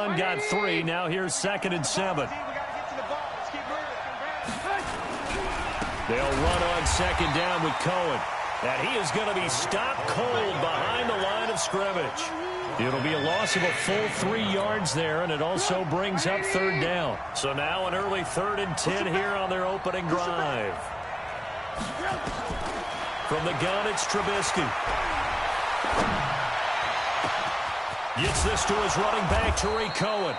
run, got 3. Now here's 2nd and 7. They'll run on 2nd down with Cohen. And he is going to be stopped cold behind the line of scrimmage. It'll be a loss of a full 3 yards there, and it also brings up 3rd down. So now an early 3rd and 10 here on their opening drive. From the gun, it's Trubisky. Gets this to his running back, Tariq Cohen.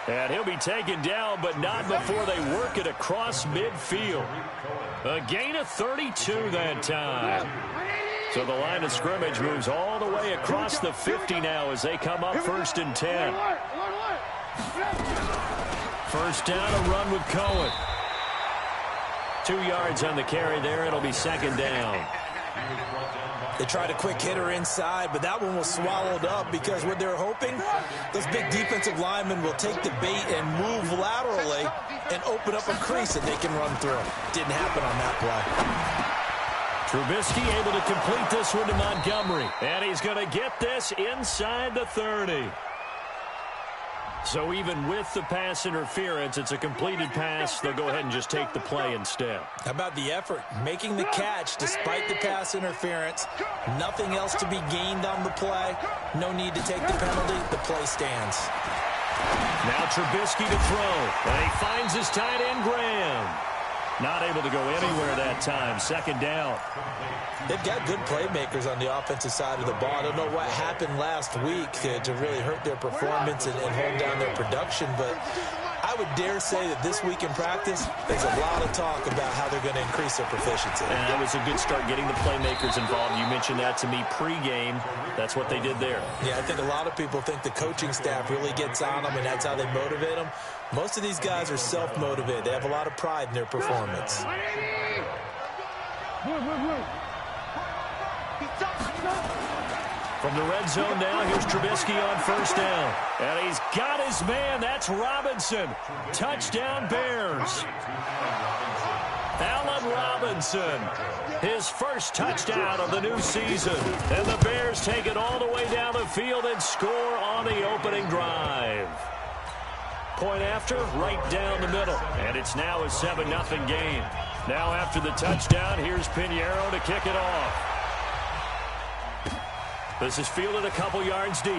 And he'll be taken down, but not before they work it across midfield. A gain of 32 that time. So the line of scrimmage moves all the way across the 50 now as they come up 1st and 10. 1st down, a run with Cohen. 2 yards on the carry there. It'll be 2nd down. They tried a quick hitter inside, but that one was swallowed up because what they're hoping, those big defensive linemen will take the bait and move laterally and open up a crease that they can run through. Didn't happen on that play. Trubisky able to complete this one to Montgomery. And he's going to get this inside the 30. So even with the pass interference, it's a completed pass. They'll go ahead and just take the play instead. How about the effort? Making the catch despite the pass interference. Nothing else to be gained on the play. No need to take the penalty. The play stands. Now Trubisky to throw. And he finds his tight end, Graham. Not able to go anywhere that time. 2nd down. They've got good playmakers on the offensive side of the ball. I don't know what happened last week to really hurt their performance and hold down their production, but I would dare say that this week in practice, there's a lot of talk about how they're going to increase their proficiency. And that was a good start getting the playmakers involved. You mentioned that to me pregame. That's what they did there. Yeah, I think a lot of people think the coaching staff really gets on them, and that's how they motivate them. Most of these guys are self-motivated. They have a lot of pride in their performance. From the red zone now, here's Trubisky on 1st down. And he's got his man. That's Robinson. Touchdown, Bears. Allen Robinson. His first touchdown of the new season. And the Bears take it all the way down the field and score on the opening drive. Point after, right down the middle. And it's now a 7-0 game. Now after the touchdown, here's Pinheiro to kick it off. This is fielded a couple yards deep.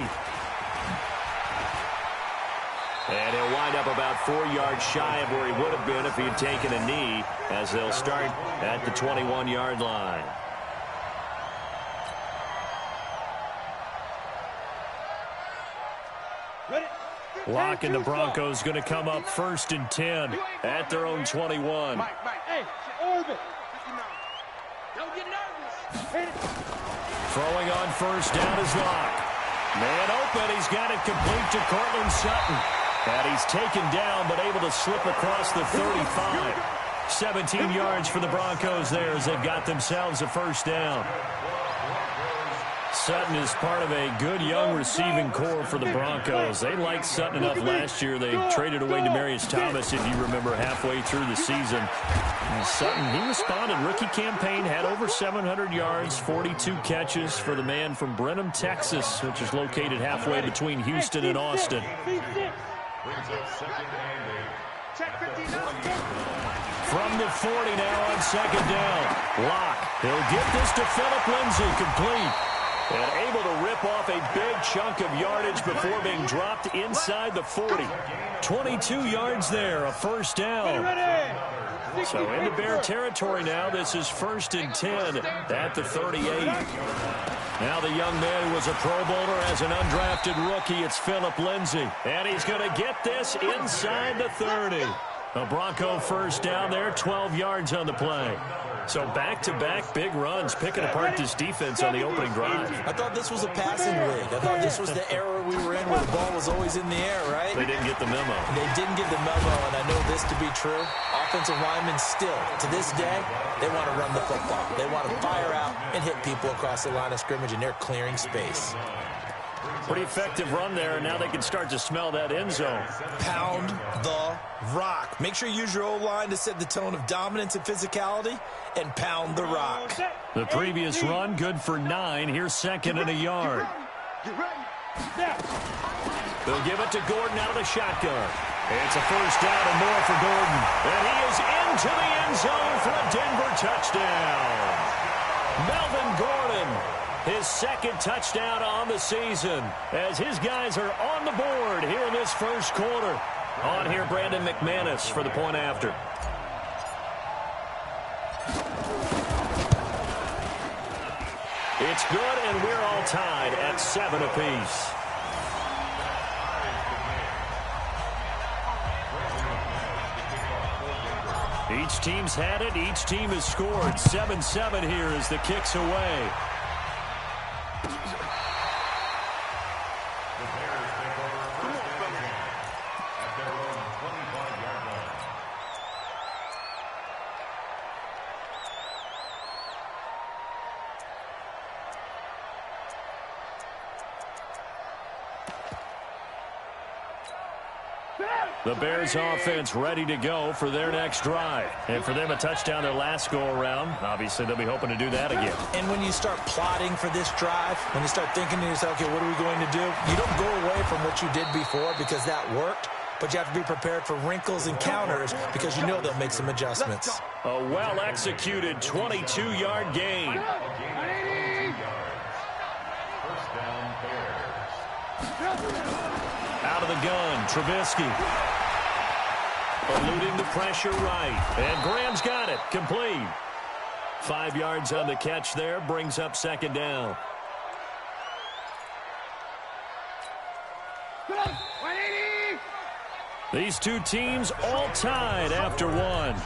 And he'll wind up about 4 yards shy of where he would have been if he had taken a knee, as they'll start at the 21-yard line. Lock and the Broncos going to come up 1st and 10 at their own 21. Hey, Orbit. Don't get nervous. Throwing on 1st down is Locke. Man open, he's got it complete to Cortland Sutton. And he's taken down, but able to slip across the 35. 17 yards for the Broncos there as they've got themselves a 1st down. Sutton is part of a good young receiving core for the Broncos. They liked Sutton enough last year. They traded away Demaryius Thomas, if you remember, halfway through the season. And Sutton, he responded. Rookie campaign, had over 700 yards, 42 catches for the man from Brenham, Texas, which is located halfway between Houston and Austin. From the 40 now on 2nd down. Locke, he'll get this to Phillip Lindsay, complete. And able to rip off a big chunk of yardage before being dropped inside the 40. 22 yards there, a 1st down. So into Bear territory now. This is 1st and 10 at the 38. Now the young man who was a Pro Bowler as an undrafted rookie, it's Phillip Lindsay. And he's going to get this inside the 30. A Bronco 1st down there, 12 yards on the play. So back-to-back big runs, picking apart this defense on the opening drive. I thought this was a passing league. I thought this was the era we were in where the ball was always in the air, right? They didn't get the memo. They didn't get the memo, and I know this to be true. Offensive linemen still, to this day, they want to run the football. They want to fire out and hit people across the line of scrimmage, and they're clearing space. Pretty effective run there, and now they can start to smell that end zone. Pound the rock. Make sure you use your O-line to set the tone of dominance and physicality, and pound the rock. The previous run, good for 9. Here's 2nd and a yard. They'll give it to Gordon out of the shotgun. It's a first down and more for Gordon. And he is into the end zone for a Denver touchdown. Melvin Gordon, his second touchdown on the season, as his guys are on the board here in this first quarter. On here, Brandon McManus for the point after. It's good, and we're all tied at 7 apiece. Each team's had it. Each team has scored. 7-7 here as the kick's away. The Bears offense ready to go for their next drive. And for them, a touchdown their last go-around. Obviously, they'll be hoping to do that again. And when you start plotting for this drive, when you start thinking to yourself, okay, what are we going to do? You don't go away from what you did before because that worked. But you have to be prepared for wrinkles and counters because you know they'll make some adjustments. A well-executed 22-yard gain. Out of the gun, Trubisky. Eluding the pressure right. And Graham's got it. Complete. 5 yards on the catch there. Brings up second down. These two teams all tied after one.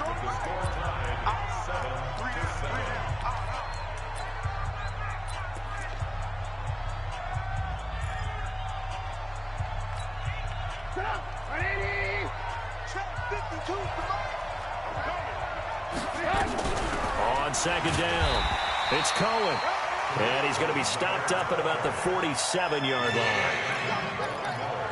On second down, it's Cohen. And he's going to be stopped up at about the 47-yard line.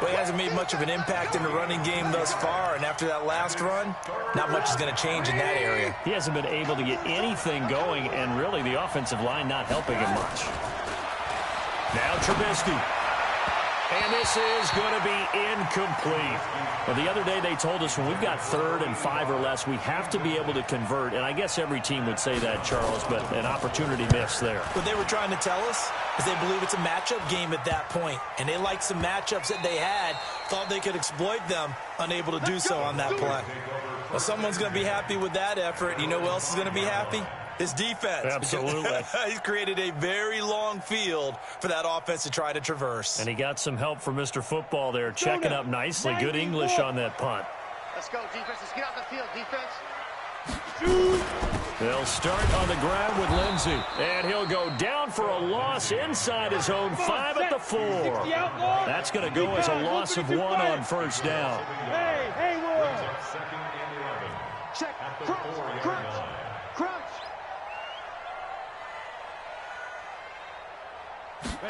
Well, he hasn't made much of an impact in the running game thus far, and after that last run, not much is going to change in that area. He hasn't been able to get anything going, and really the offensive line not helping him much. Now Trubisky. And this is going to be incomplete. Well, the other day they told us when we've got 3rd and 5 or less, we have to be able to convert. And I guess every team would say that, Charles, but an opportunity missed there. What they were trying to tell us is they believe it's a matchup game at that point. And they liked some matchups that they had, thought they could exploit them, unable to do so on that play. Well, someone's going to be happy with that effort. You know who else is going to be happy? His defense. Absolutely. He's created a very long field for that offense to try to traverse. And he got some help from Mr. Football there, checking up nicely. Good English on that punt. Let's go, defense. Let's get out the field, defense. They'll start on the ground with Lindsey. And he'll go down for a loss inside his own 5 at the 4. That's going to go as a loss of 1 on first down. Hey, Will. Check. Crunch.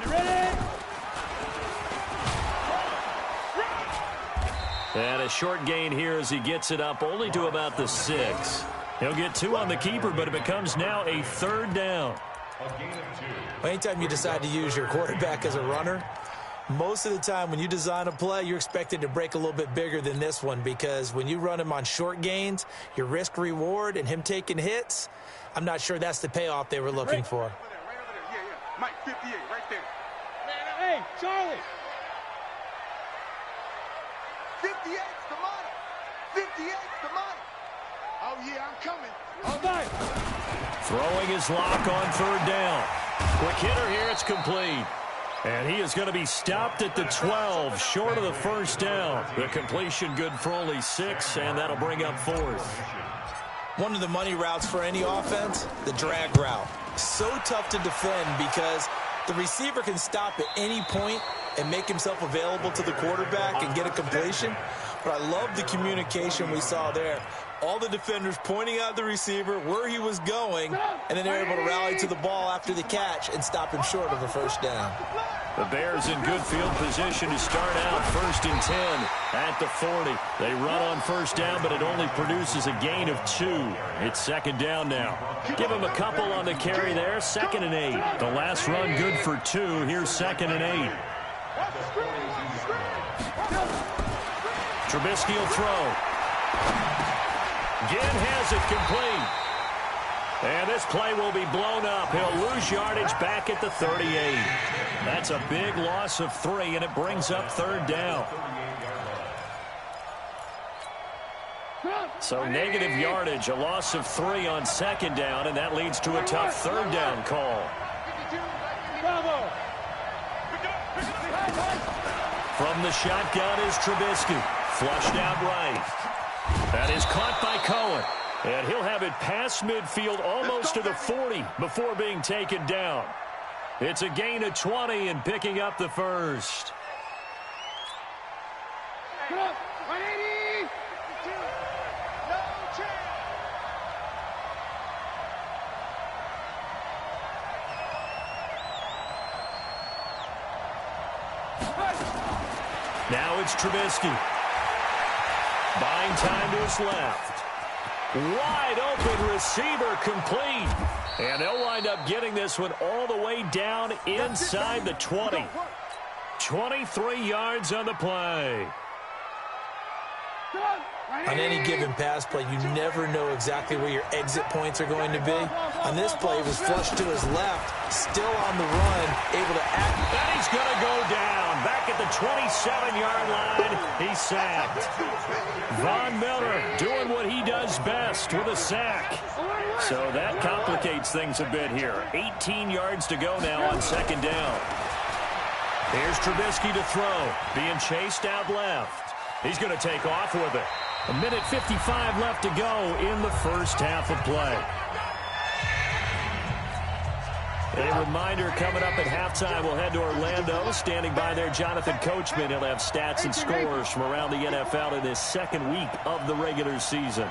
Ready. And a short gain here as he gets it up only to about the 6. He'll get 2 on the keeper, but it becomes now a 3rd down. Anytime you decide to use your quarterback as a runner, most of the time when you design a play, you're expected to break a little bit bigger than this one because when you run him on short gains, your risk-reward and him taking hits, I'm not sure that's the payoff they were looking for. Right over there. Yeah. Mike, 58, right there. Hey, Charlie. 58's the money. 58's the money. Oh, yeah, I'm coming. Oh, nice. Throwing his lock on 3rd down. Quick hitter here, it's complete. And he is going to be stopped at the 12, short of the first down. The completion good for only 6, and that'll bring up 4th. One of the money routes for any offense, the drag route. So tough to defend because the receiver can stop at any point and make himself available to the quarterback and get a completion. But I love the communication we saw there. All the defenders pointing out the receiver, where he was going, and then they're able to rally to the ball after the catch and stop him short of a first down. The Bears in good field position to start out 1st and 10 at the 40. They run on first down, but it only produces a gain of 2. It's 2nd down now. Give him a couple on the carry there, 2nd and 8. The last run good for 2. Here's 2nd and 8. Trubisky will throw. Ginn has it complete. And this play will be blown up. He'll lose yardage back at the 38. That's a big loss of 3, and it brings up 3rd down. So negative yardage, a loss of 3 on 2nd down, and that leads to a tough 3rd down call. From the shotgun is Trubisky. Flushed out right. That is caught by Cohen. And he'll have it past midfield almost to the 40 before being taken down. It's a gain of 20 and picking up the first. Now it's Trubisky. Buying time to his left. Wide open receiver complete. And they'll wind up getting this one all the way down inside the 20. 23 yards on the play. On any given pass play, you never know exactly where your exit points are going to be. On this play, it was flushed to his left, still on the run, able to act. And he's going to go down. Back at the 27-yard line, he's sacked. Von Miller doing what he does best with a sack. So that complicates things a bit here. 18 yards to go now on 2nd down. Here's Trubisky to throw, being chased out left. He's going to take off with it. 1:55 left to go in the first half of play. A reminder coming up at halftime, we'll head to Orlando. Standing by there, Jonathan Coachman. He'll have stats and scores from around the NFL in this 2nd week of the regular season.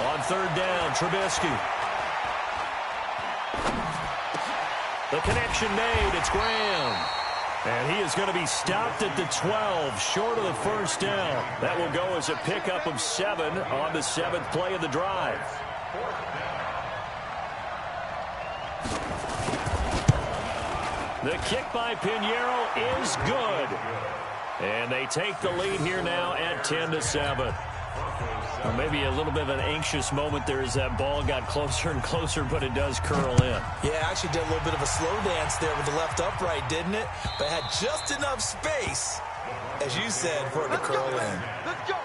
On 3rd down, Trubisky. The connection made. It's Graham. And he is going to be stopped at the 12, short of the first down. That will go as a pickup of 7 on the 7th play of the drive. The kick by Pinheiro is good. And they take the lead here now at 10-7. Well, maybe a little bit of an anxious moment there as that ball got closer and closer, but it does curl in. Yeah, actually did a little bit of a slow dance there with the left upright, didn't it? But had just enough space, as you said, for it to curl in. Let's go.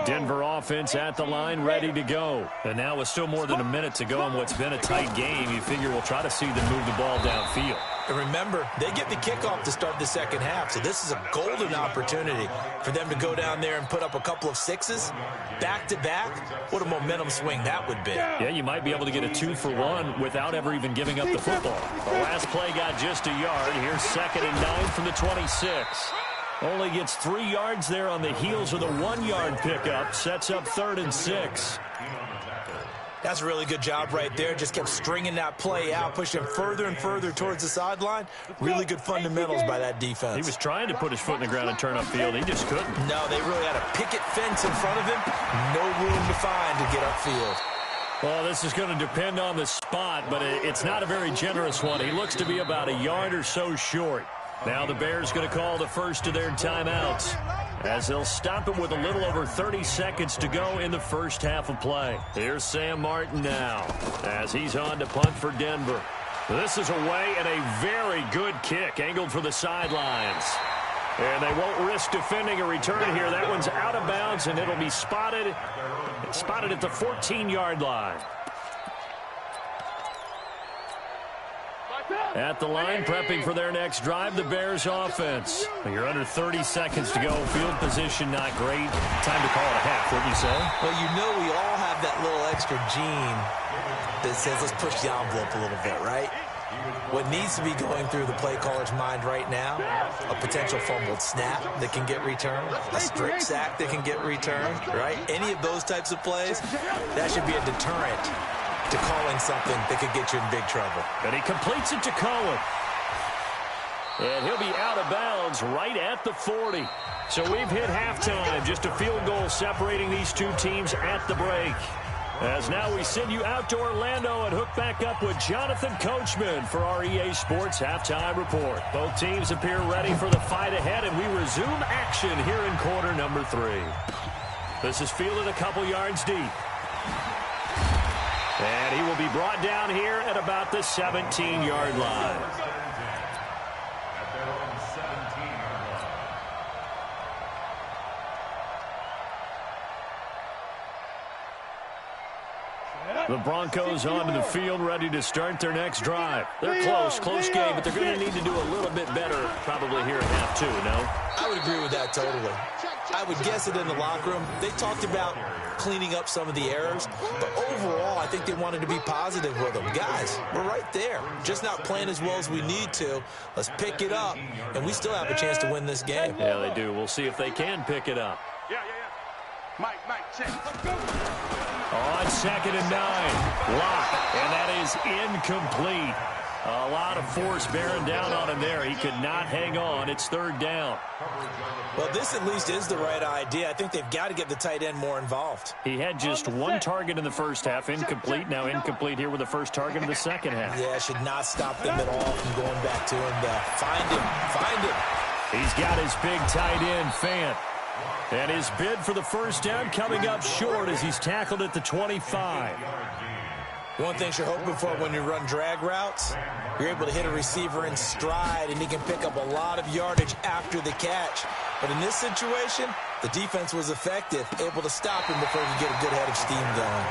Denver offense at the line, ready to go. And now with still more than a minute to go in what's been a tight game, you figure we'll try to see them move the ball downfield. And remember, they get the kickoff to start the 2nd half, so this is a golden opportunity for them to go down there and put up a couple of 6s back-to-back. What a momentum swing that would be. Yeah, you might be able to get a 2-for-1 without ever even giving up the football. The last play got just a yard. Here's 2nd and 9 from the 26. Only gets 3 yards there on the heels of the 1-yard pickup. Sets up 3rd and 6. That's a really good job right there. Just kept stringing that play out, pushing further and further towards the sideline. Really good fundamentals by that defense. He was trying to put his foot in the ground and turn upfield. He just couldn't. No, they really had a picket fence in front of him. No room to find to get upfield. Well, this is going to depend on the spot, but it's not a very generous one. He looks to be about a yard or so short. Now the Bears going to call the first of their timeouts, as they'll stop it with a little over 30 seconds to go in the first half of play. Here's Sam Martin now, as he's on to punt for Denver. This is away and a very good kick, angled for the sidelines. And they won't risk defending a return here. That one's out of bounds, and it'll be spotted at the 14-yard line. At the line, prepping for their next drive, the Bears offense. You're under 30 seconds to go. Field position not great. Time to call it a half, wouldn't you say? Well, you know we all have that little extra gene that says let's push the envelope a little bit, right? What needs to be going through the play caller's mind right now, a potential fumbled snap that can get returned, a strip sack that can get returned, right? Any of those types of plays, that should be a deterrent to calling something that could get you in big trouble. And he completes it to Cohen. And he'll be out of bounds right at the 40. So we've hit halftime. Just a field goal separating these two teams at the break. As now we send you out to Orlando and hook back up with Jonathan Coachman for our EA Sports Halftime Report. Both teams appear ready for the fight ahead, and we resume action here in quarter number 3. This is fielded a couple yards deep. And he will be brought down here at about the 17-yard line. The Broncos onto the field, ready to start their next drive. They're close game, but they're going to need to do a little bit better probably here at half 2, no? I would agree with that totally. I would guess it in the locker room. They talked about cleaning up some of the errors, but overall, I think they wanted to be positive with them. Guys, we're right there. Just not playing as well as we need to. Let's pick it up, and we still have a chance to win this game. Yeah, they do. We'll see if they can pick it up. Yeah. Mike, check. On 2nd and 9, Locke, and that is incomplete. A lot of force bearing down on him there. He could not hang on. It's 3rd down. Well, this at least is the right idea. I think they've got to get the tight end more involved. He had just 1 target in the first half, incomplete. Now incomplete here with the first target in the second half. Yeah, should not stop them at all from going back to him. Find him. He's got his big tight end, Fant. And his bid for the first down coming up short as he's tackled at the 25. One thing you're hoping for when you run drag routes, you're able to hit a receiver in stride, and he can pick up a lot of yardage after the catch. But in this situation, the defense was effective, able to stop him before he could get a good head of steam going.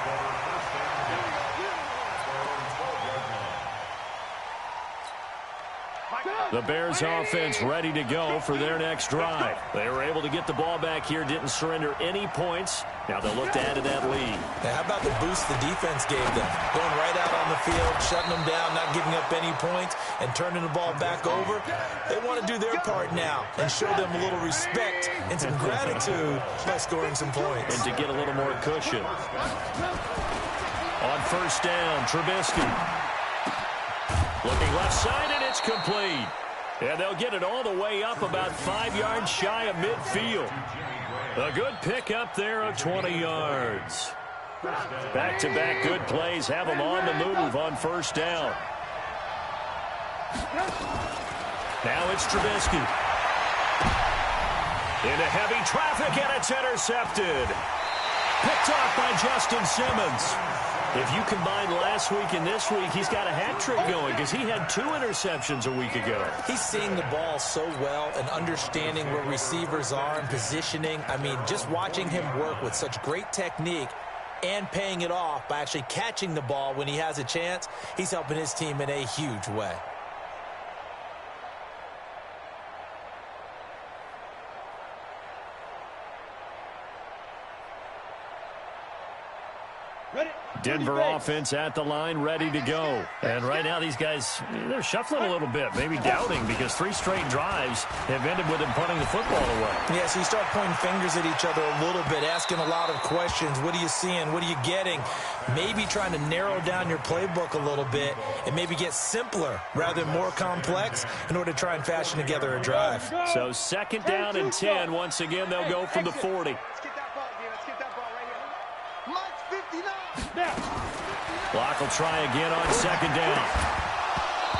The Bears offense ready to go for their next drive. They were able to get the ball back here, didn't surrender any points. Now they'll look to add to that lead. Now, how about the boost the defense gave them? Going right out on the field, shutting them down, not giving up any points, and turning the ball back over. They want to do their part now and show them a little respect and some gratitude by scoring some points. And to get a little more cushion. On 1st down, Trubisky. Looking left side, and it's complete. And they'll get it all the way up about 5 yards shy of midfield. A good pickup there of 20 yards. Back-to-back good plays have them on the move on 1st down. Now it's Trubisky. Into heavy traffic, and it's intercepted. Picked off by Justin Simmons. If you combine last week and this week, he's got a hat trick going because he had 2 interceptions a week ago. He's seeing the ball so well and understanding where receivers are and positioning. I mean, just watching him work with such great technique and paying it off by actually catching the ball when he has a chance, he's helping his team in a huge way. Denver offense at the line, ready to go. And right now, these guys, they're shuffling a little bit, maybe doubting, because 3 straight drives have ended with them punting the football away. Yeah, so you start pointing fingers at each other a little bit, asking a lot of questions. What are you seeing? What are you getting? Maybe trying to narrow down your playbook a little bit and maybe get simpler rather than more complex in order to try and fashion together a drive. So 2nd down and 10. Once again, they'll go from the 40. Block will try again on 2nd down.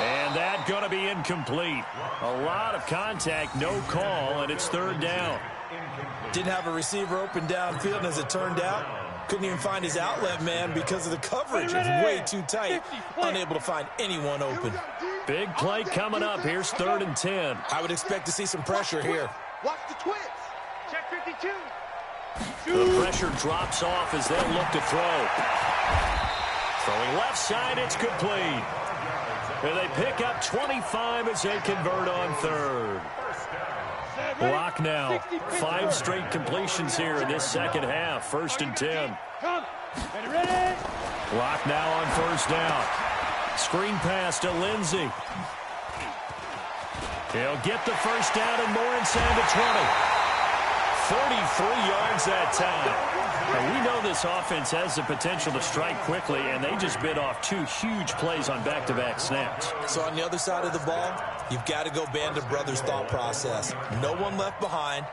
And that going to be incomplete. A lot of contact, no call, and it's 3rd down. Didn't have a receiver open downfield, and as it turned out, couldn't even find his outlet man because of the coverage. It's way too tight. Unable to find anyone open. Big play coming up. Here's 3rd and 10. I would expect to see some pressure here. Watch the twist. Check 52. The pressure drops off as they'll look to throw. Throwing left side, it's complete. And they pick up 25 as they convert on 3rd. Block now. 5 straight completions here in this 2nd half. 1st and 10. Block now on 1st down. Screen pass to Lindsey. He'll get the 1st down and more inside the 20. 43 yards that time. And we know this offense has the potential to strike quickly, and they just bit off 2 huge plays on back-to-back snaps. So on the other side of the ball, you've got to go Band of Brothers thought process. No one left behind,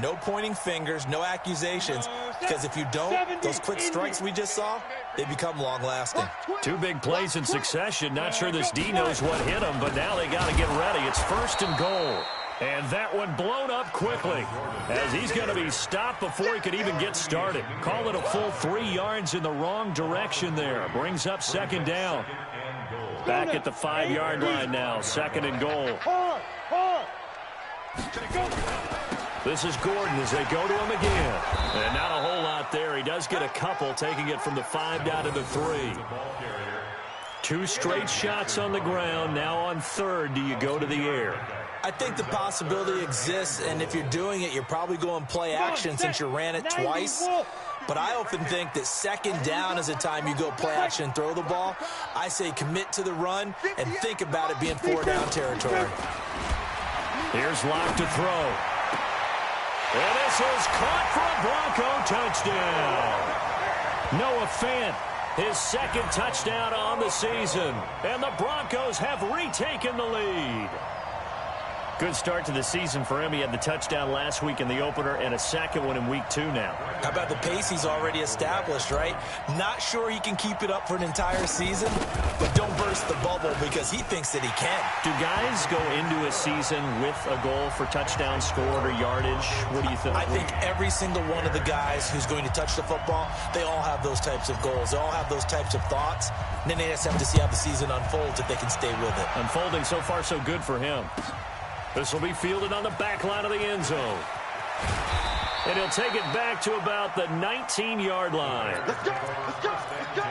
no pointing fingers, no accusations. Because if you don't, those quick strikes we just saw, they become long-lasting. Two big plays in succession. Not sure this D knows what hit him, but now they got to get ready. It's 1st and goal. And that one blown up quickly as he's going to be stopped before he could even get started. Call it a full 3 yards in the wrong direction there. Brings up 2nd down. Back at the 5-yard line now. 2nd and goal. This is Gordon as they go to him again. And not a whole lot there. He does get a couple, taking it from the 5 down to the 3. 2 straight shots on the ground. Now on 3rd, do you go to the air? I think the possibility exists, and if you're doing it, you're probably going play action since you ran it twice. But I often think that 2nd down is a time you go play action and throw the ball. I say commit to the run and think about it being 4-down territory. Here's Locke to throw. And this is caught for a Bronco touchdown. Noah Fant, his 2nd touchdown on the season. And the Broncos have retaken the lead. Good start to the season for him. He had the touchdown last week in the opener and a 2nd one in week 2 now. How about the pace he's already established, right? Not sure he can keep it up for an entire season, but don't burst the bubble because he thinks that he can. Do guys go into a season with a goal for touchdown scored or yardage? What do you think? I think every single one of the guys who's going to touch the football, they all have those types of goals. They all have those types of thoughts. And then they just have to see how the season unfolds if they can stay with it. Unfolding so far so good for him. This will be fielded on the back line of the end zone. And he'll take it back to about the 19-yard line. Let's go, let's go, let's go.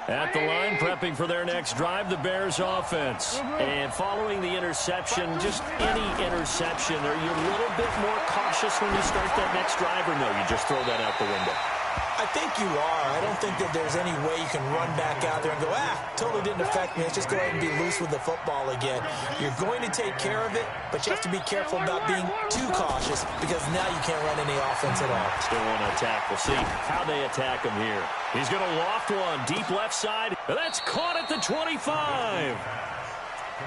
At the line, prepping for their next drive, the Bears offense. And following the interception, just any interception, are you a little bit more cautious when you start that next drive, or no, you just throw that out the window? I think you are. I don't think that there's any way you can run back out there and go, totally didn't affect me. Let's just go ahead and be loose with the football again. You're going to take care of it, but you have to be careful about being too cautious because now you can't run any offense at all. Still want to attack. We'll see how they attack him here. He's going to loft one deep left side. That's caught at the 25.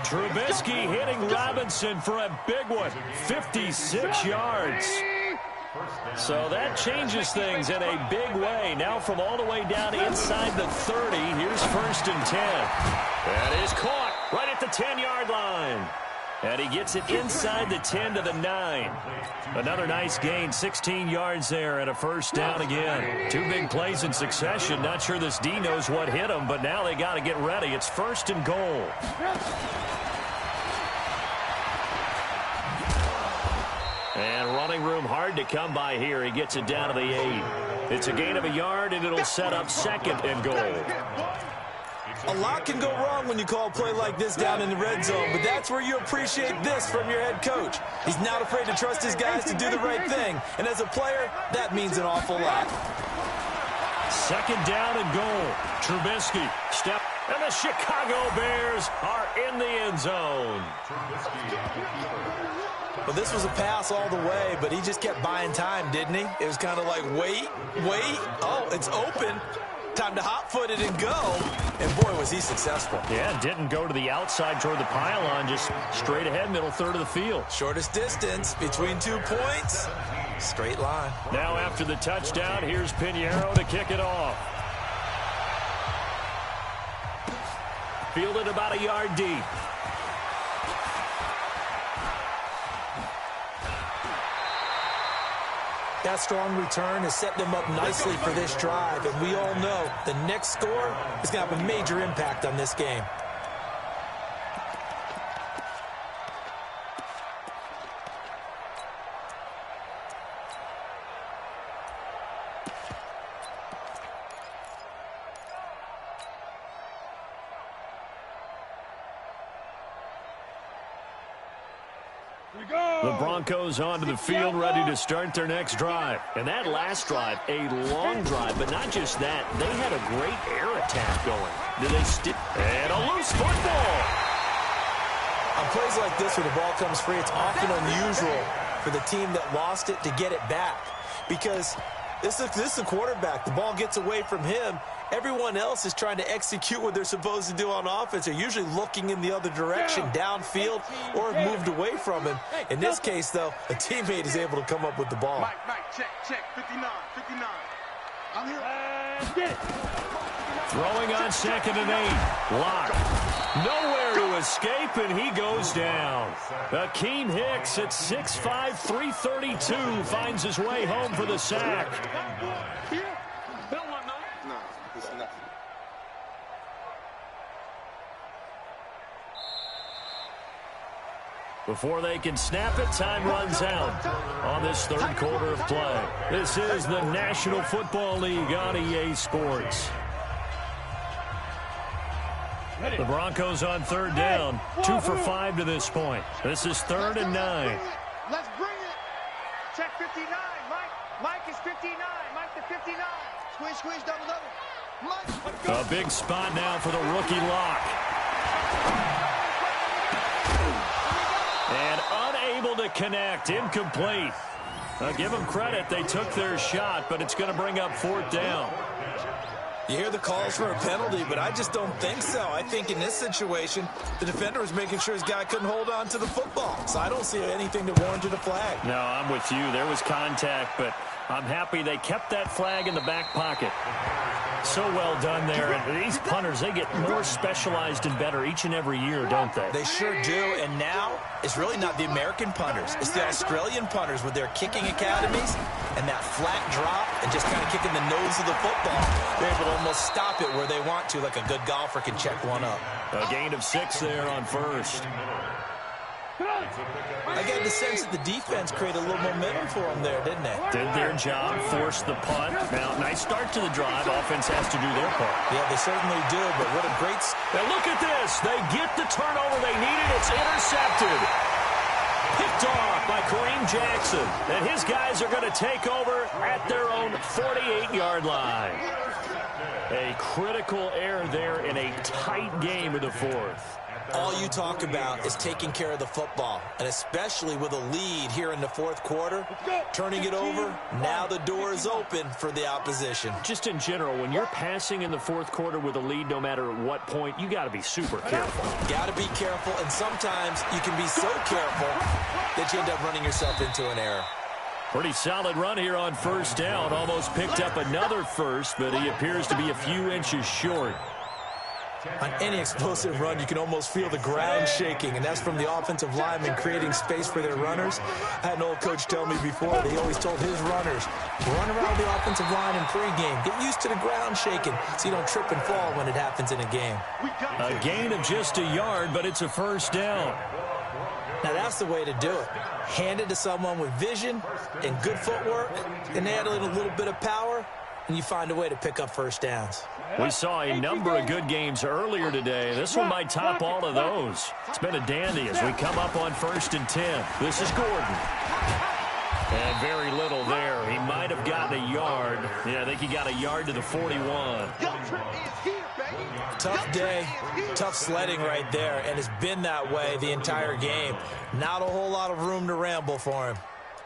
Trubisky hitting Robinson for a big one. 56 yards. So that changes things in a big way. Now from all the way down inside the 30, here's 1st and 10. That is caught right at the 10-yard line. And he gets it inside the 10 to the 9. Another nice gain, 16 yards there and a 1st down again. 2 big plays in succession. Not sure this D knows what hit him, but now they got to get ready. It's 1st and goal. And running room hard to come by here. He gets it down to the 8. It's a gain of a yard, and it'll set up 2nd and goal. A lot can go wrong when you call a play like this down in the red zone, but that's where you appreciate this from your head coach. He's not afraid to trust his guys to do the right thing, and as a player, that means an awful lot. 2nd down and goal. Trubisky, step, and the Chicago Bears are in the end zone. Well, this was a pass all the way, but he just kept buying time, didn't he? It was kind of like, wait. Oh, it's open. Time to hot-foot it and go. And, boy, was he successful. Yeah, didn't go to the outside toward the pylon, just straight ahead, middle third of the field. Shortest distance between 2 points. Straight line. Now after the touchdown, here's Pinheiro to kick it off. Fielded about a yard deep. That strong return has set them up nicely for this drive, and we all know the next score is going to have a major impact on this game. The Broncos onto the field, ready to start their next drive. And that last drive, a long drive, but not just that. They had a great air attack going. Did they stick? And a loose football. On plays like this where the ball comes free, it's often unusual for the team that lost it to get it back. Because This is a quarterback. The ball gets away from him. Everyone else is trying to execute what they're supposed to do on offense. They're usually looking in the other direction, downfield, or have moved away from him. In this case, though, a teammate is able to come up with the ball. Mike, check, 59. I'm here. Get it. Throwing on 2nd and 8. Lock. Nowhere to escape, and he goes down. Akeem Hicks at 6'5", 332 finds his way home for the sack. No, it's nothing. Before they can snap it, time runs out on this third quarter of play. This is the National Football League on EA Sports. The Broncos on 3rd down, 2 for 5 to this point. This is 3rd and 9. Let's bring it. Check 59. Mike is 59. Mike to 59. Squish, double. Mike. A big spot now for the rookie Lock. And unable to connect, incomplete. Now give them credit, they took their shot, but it's going to bring up 4th down. You hear the calls for a penalty, but I just don't think so. I think in this situation, the defender was making sure his guy couldn't hold on to the football. So I don't see anything that warranted a flag. No, I'm with you. There was contact, but I'm happy they kept that flag in the back pocket. So well done there. And these punters, they get more specialized and better each and every year, don't they? They sure do. And now it's really not the American punters. It's the Australian punters with their kicking academies and that flat drop and just kind of kicking the nose of the football. They're able to almost stop it where they want to, like a good golfer can check one up. A gain of 6 there on 1st. I got the sense that the defense created a little momentum for them there, didn't they? Did their job, forced the punt. Now, nice start to the drive. Offense has to do their part. Yeah, they certainly do, but what a great... Now look at this. They get the turnover they needed. It's intercepted. Picked off by Kareem Jackson. And his guys are going to take over at their own 48-yard line. A critical error there in a tight game in the 4th. All you talk about is taking care of the football, and especially with a lead here in the 4th quarter, turning it over, now the door is open for the opposition. Just in general, when you're passing in the 4th quarter with a lead, no matter what point, you got to be super careful. Got to be careful, and sometimes you can be so careful that you end up running yourself into an error. Pretty solid run here on 1st down. Almost picked up another first, but he appears to be a few inches short. On any explosive run, you can almost feel the ground shaking, and that's from the offensive linemen creating space for their runners. I had an old coach tell me before that he always told his runners, run around the offensive line in pregame. Get used to the ground shaking so you don't trip and fall when it happens in a game. A gain of just a yard, but it's a 1st down. Now, that's the way to do it. Hand it to someone with vision and good footwork, and add in a little bit of power, and you find a way to pick up 1st downs. We saw a number of good games earlier today. This one might top all of those. It's been a dandy as we come up on 1st and 10. This is Gordon. And very little there. He might have gotten a yard. Yeah, I think he got a yard to the 41. Tough day, tough sledding right there, and it's been that way the entire game. Not a whole lot of room to ramble for him.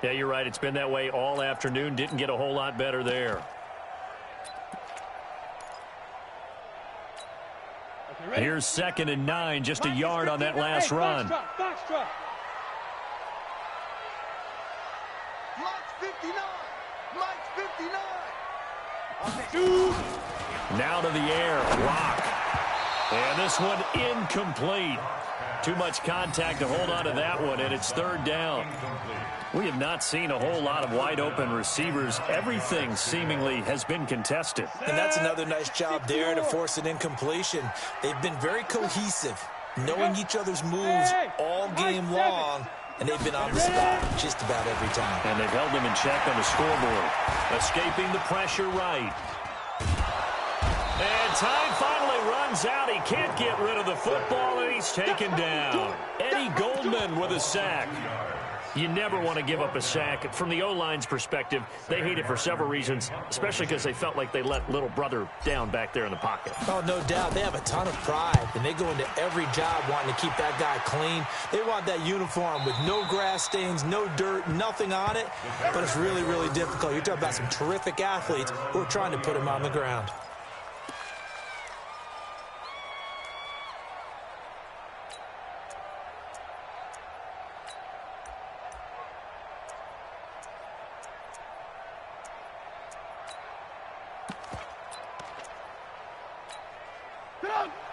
Yeah, you're right. It's been that way all afternoon. Didn't get a whole lot better there. Here's 2nd and 9, just a yard on that last run. Mike's 59. Mike's 59. Now to the air. Lock. And this one incomplete. Too much contact to hold on to that one, and it's 3rd down. We have not seen a whole lot of wide-open receivers. Everything seemingly has been contested. And that's another nice job there to force an incompletion. They've been very cohesive, knowing each other's moves all game long, and they've been on the spot just about every time. And they've held them in check on the scoreboard. Escaping the pressure right. And time finally runs out. He can't get rid of the football, and he's taken down. Eddie Goldman with a sack. You never want to give up a sack. From the O-line's perspective, they hate it for several reasons, especially because they felt like they let little brother down back there in the pocket. Oh, no doubt. They have a ton of pride, and they go into every job wanting to keep that guy clean. They want that uniform with no grass stains, no dirt, nothing on it, but it's really, really difficult. You're talking about some terrific athletes who are trying to put him on the ground.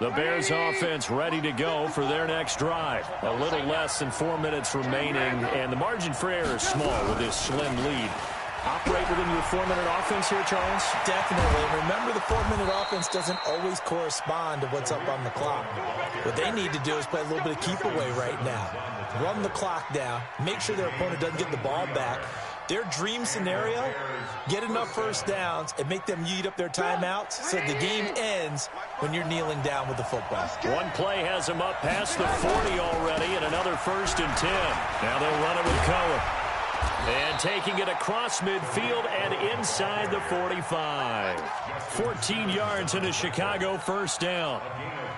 The Bears offense ready to go for their next drive. A little less than 4 minutes remaining, and the margin for error is small with this slim lead. Operate within your 4-minute offense here, Charles? Definitely. Remember, the 4-minute offense doesn't always correspond to what's up on the clock. What they need to do is play a little bit of keep away right now. Run the clock down. Make sure their opponent doesn't get the ball back. Their dream scenario, get enough first downs and make them eat up their timeouts so the game ends when you're kneeling down with the football. One play has them up past the 40 already, and another 1st and 10. Now they'll run it with Cohen. And taking it across midfield and inside the 45. 14 yards in a Chicago first down.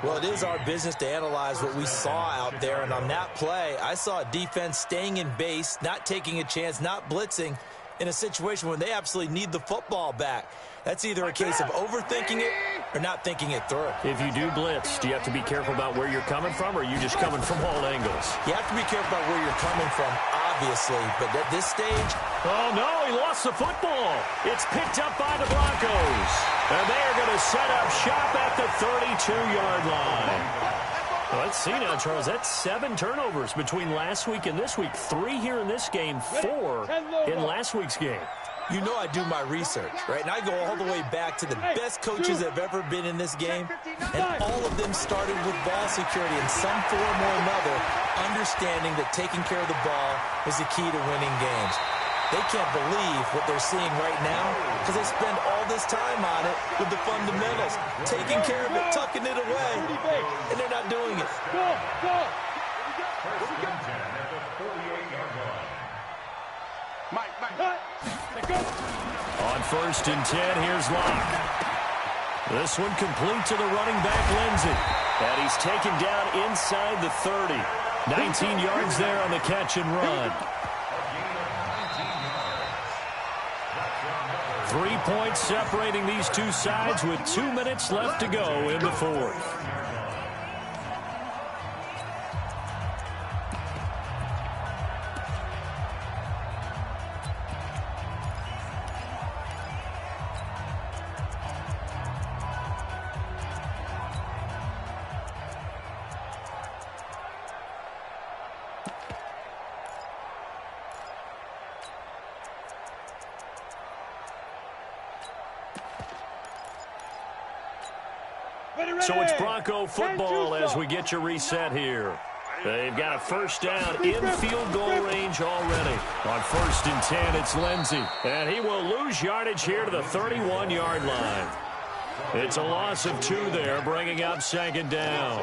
Well, it is our business to analyze what we saw out there, and on that play, I saw a defense staying in base, not taking a chance, not blitzing in a situation when they absolutely need the football back. That's either a case of overthinking it or not thinking it through. If you do blitz, do you have to be careful about where you're coming from, or are you just coming from all angles? You have to be careful about where you're coming from, obviously, but at this stage... Oh, no, he lost the football. It's picked up by the Broncos. And they are going to set up shop at the 32-yard line. Well, let's see now, Charles. That's 7 turnovers between last week and this week. 3 here in this game, 4 in last week's game. You know I do my research, right? And I go all the way back to the best coaches that have ever been in this game. And all of them started with ball security in some form or another, understanding that taking care of the ball is the key to winning games. They can't believe what they're seeing right now because they spend all this time on it with the fundamentals, taking care of it, tucking it away, and they're not doing it. On 1st and 10, here's Locke. This one complete to the running back, Lindsey. And he's taken down inside the 30. 19 yards there on the catch and run. 3 points separating these two sides with 2 minutes left to go in the 4th. So it's Bronco football as we get your reset here. They've got a first down in field goal range already. On 1st and 10, it's Lindsey. And he will lose yardage here to the 31-yard line. It's a loss of 2 there, bringing up 2nd down.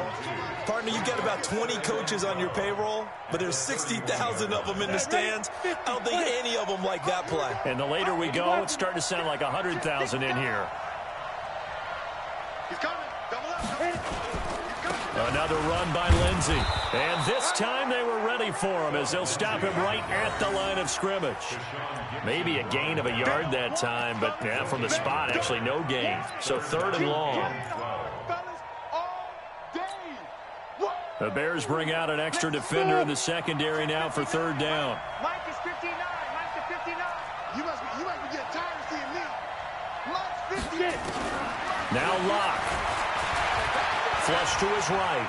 Partner, you've got about 20 coaches on your payroll, but there's 60,000 of them in the stands. I don't think any of them like that play. And the later we go, it's starting to sound like 100,000 in here. He's coming. Double up. Another run by Lindsey. And this time they were ready for him as they'll stop him right at the line of scrimmage. Maybe a gain of a yard that time, but yeah, from the spot, actually no gain. So 3rd and long. The Bears bring out an extra defender in the secondary now for 3rd down. Mike is 59. Mike is 59. You must be getting tired of seeing me. Mike's 58. Now Locke. Flush to his right.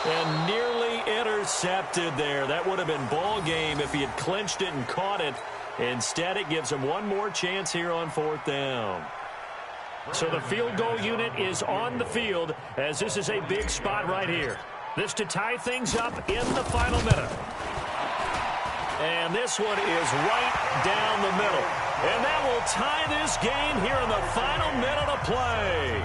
And nearly intercepted there. That would have been ball game if he had clinched it and caught it. Instead, it gives him one more chance here on 4th down. So the field goal unit is on the field as this is a big spot right here. This to tie things up in the final minute. And this one is right down the middle. And that will tie this game here in the final minute of play.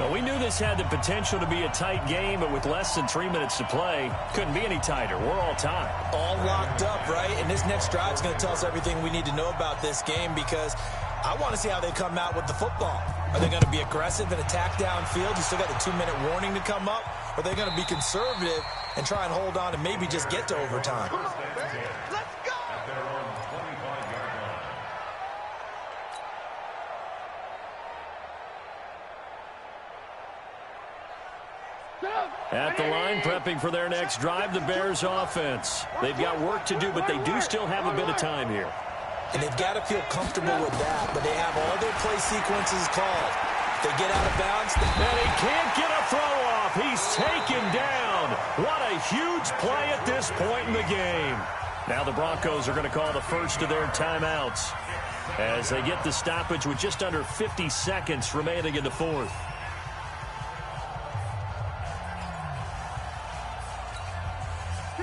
Well, we knew this had the potential to be a tight game, but with less than 3 minutes to play, couldn't be any tighter. We're all tied. All locked up, right? And this next drive is going to tell us everything we need to know about this game, because I want to see how they come out with the football. Are they going to be aggressive and attack downfield? You still got the 2-minute warning to come up? Or are they going to be conservative and try and hold on and maybe just get to overtime? Come on, man. Let's go! At the line, prepping for their next drive, the Bears offense. They've got work to do, but they do still have a bit of time here. And they've got to feel comfortable with that, but they have all their play sequences called. If they get out of bounds, and he can't get a throw off. He's taken down. What a huge play at this point in the game. Now the Broncos are going to call the first of their timeouts as they get the stoppage with just under 50 seconds remaining in the fourth.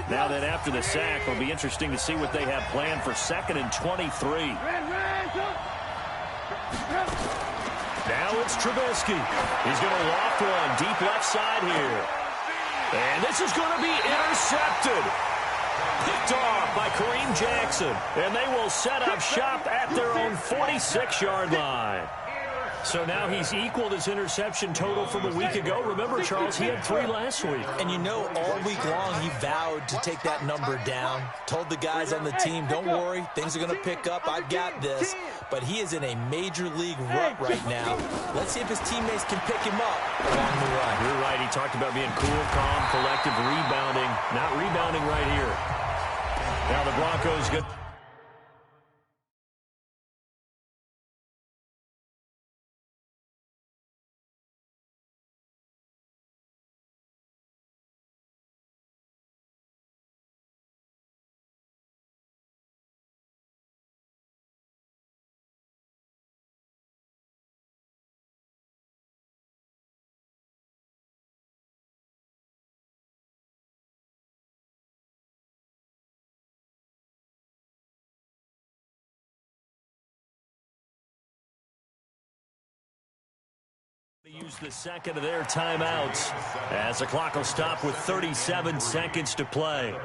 Now that after the sack, it'll be interesting to see what they have planned for 2nd and 23. Now it's Trubisky. He's going to loft one deep left side here. And this is going to be intercepted. Picked off by Kareem Jackson. And they will set up shop at their own 46-yard line. So now he's equaled his interception total from a week ago. Remember, Charles, he had 3 last week. And you know, all week long he vowed to take that number down. Told the guys on the team, don't worry, things are going to pick up. I've got this. But he is in a major league rut right now. Let's see if his teammates can pick him up along the run. You're right. He talked about being cool, calm, collective, rebounding. Not rebounding right here. Now the Broncos get... use the second of their timeouts as the clock will stop with 37 seconds to play.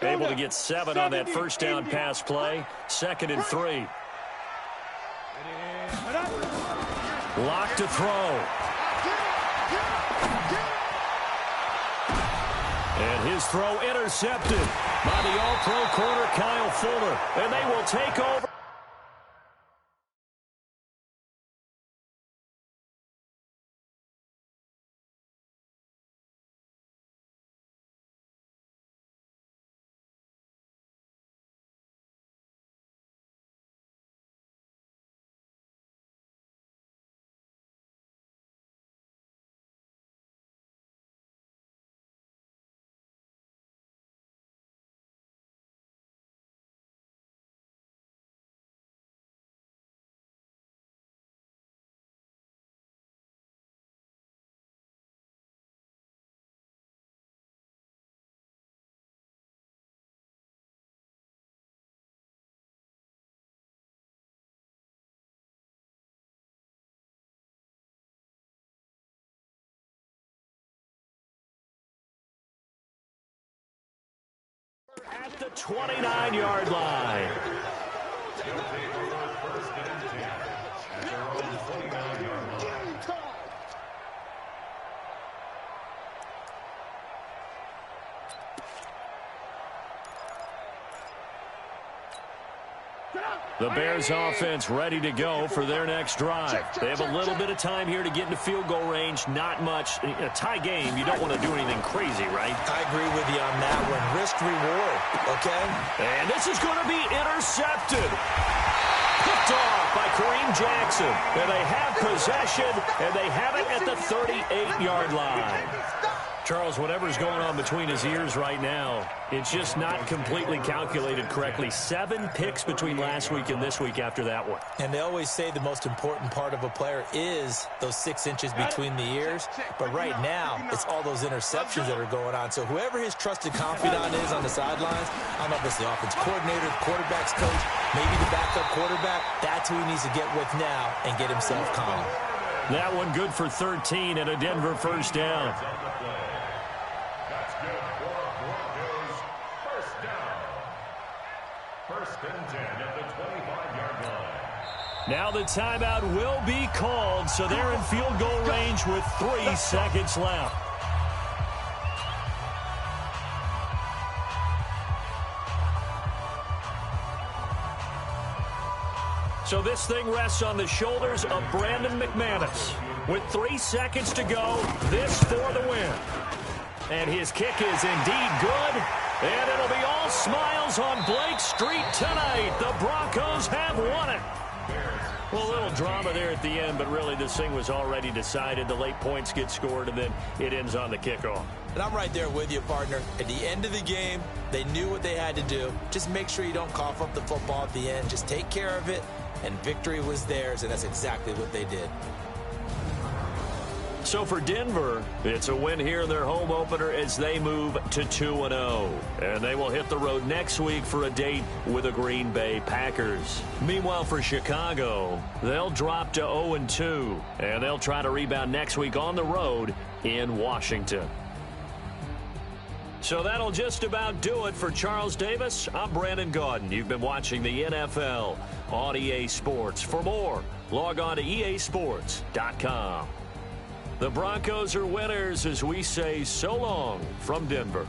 Able to get 7 on that first down pass play. 2nd and 3. Lock to throw. And his throw intercepted by the All-Pro corner, Kyle Fuller. And they will take over. At the 29-yard line. The Bears offense ready to go for their next drive. They have a little bit of time here to get into field goal range. Not much. In a tie game, you don't want to do anything crazy, right? I agree with you on that one. Risk-reward, okay? And this is going to be intercepted. Picked off by Kareem Jackson. And they have possession, and they have it at the 38-yard line. Charles, whatever's going on between his ears right now, it's just not completely calculated correctly. 7 picks between last week and this week after that one. And they always say the most important part of a player is those 6 inches between the ears. But right now, it's all those interceptions that are going on. So whoever his trusted confidant is on the sidelines, I don't know if it's the offense coordinator, the quarterback's coach, maybe the backup quarterback, that's who he needs to get with now and get himself calm. That one good for 13 and a Denver first down. Now the timeout will be called, so they're in field goal range with 3 seconds left. So this thing rests on the shoulders of Brandon McManus. With 3 seconds to go, this for the win. And his kick is indeed good. And it'll be all smiles on Blake Street tonight. The Broncos have won it. Well, a little drama there at the end, but really this thing was already decided. The late points get scored, and then it ends on the kickoff. And I'm right there with you, partner. At the end of the game, they knew what they had to do. Just make sure you don't cough up the football at the end. Just take care of it, and victory was theirs, and that's exactly what they did. So for Denver, it's a win here in their home opener as they move to 2-0. And they will hit the road next week for a date with the Green Bay Packers. Meanwhile, for Chicago, they'll drop to 0-2. And they'll try to rebound next week on the road in Washington. So that'll just about do it for Charles Davis. I'm Brandon Gaudin. You've been watching the NFL on EA Sports. For more, log on to easports.com. The Broncos are winners as we say so long from Denver.